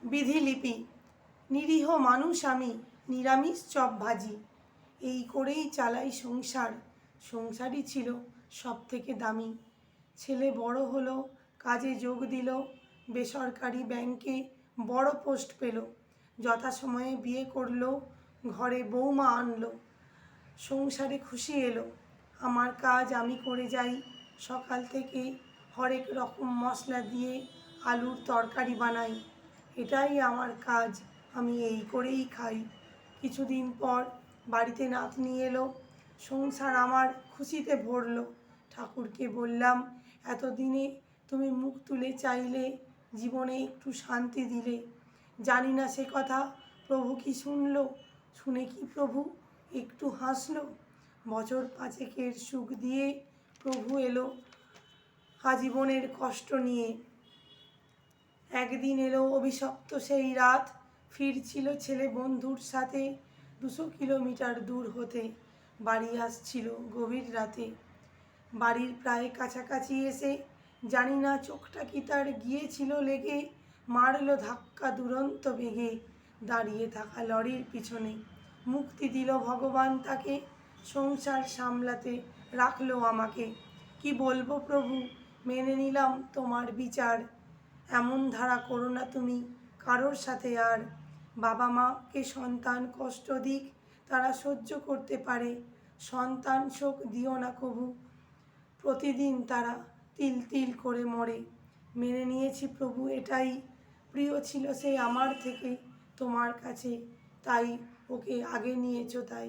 বিধিলিপি। নিরীহ মানুষ আমি, নিরামিষ চপ ভাজি, এই করেই চালাই সংসার। সংসারই ছিল সব থেকে দামি। ছেলে বড় হলো, কাজে যোগ দিল, বেসরকারি ব্যাংকে বড় পোস্ট পেল, যথাসময়ে বিয়ে করলো, ঘরে বৌমা আনলো, সংসারে খুশি এলো। আমার কাজ আমি করে যাই, সকাল থেকে হরেক রকম মশলা দিয়ে আলুর তরকারি বানাই। এটাই আমার কাজ, আমি এই করেই খাই। কিছুদিন পর বাড়িতে নাতনি এলো, সংসার আমার খুশিতে ভরলো। ঠাকুরকে বললাম, এতদিনে তুমি মুখ তুলে চাইলে, জীবনে একটু শান্তি দিলে। জানি না সে কথা প্রভু কি শুনল, শুনে কি প্রভু একটু হাসলো। বছর পাঁচেকের সুখ দিয়ে প্রভু এলো আজীবনের কষ্ট নিয়ে। একদিন এলো অভিশপ্ত সেই রাত, ফিরছিল ছেলে বন্ধুর সাথে 200 কিলোমিটার দূর হতে। বাড়ি আসছিল গভীর রাতে। বাড়ির প্রায় কাছাকাছি এসে জানি না চোখটা কি তার গিয়েছিল লেগে, মারল ধাক্কা দুরন্ত বেগে দাঁড়িয়ে থাকা লরির পিছনে। মুক্তি দিল ভগবান তাকে, সংসার সামলাতে রাখলো আমাকে। কি বলবো প্রভু, মেনে নিলাম তোমার বিচার। এমন ধারা করো না তুমি কারোর সাথে আর। বাবা মাকে সন্তান কষ্ট দিক, তারা সহ্য করতে পারে। সন্তান শোক দিও না কভু, প্রতিদিন তারা তিল তিল করে মরে। মেনে নিয়েছি প্রভু এটাই, প্রিয় ছিল সে আমার থেকে তোমার কাছে, তাই ওকে আগে নিয়েছো তাই।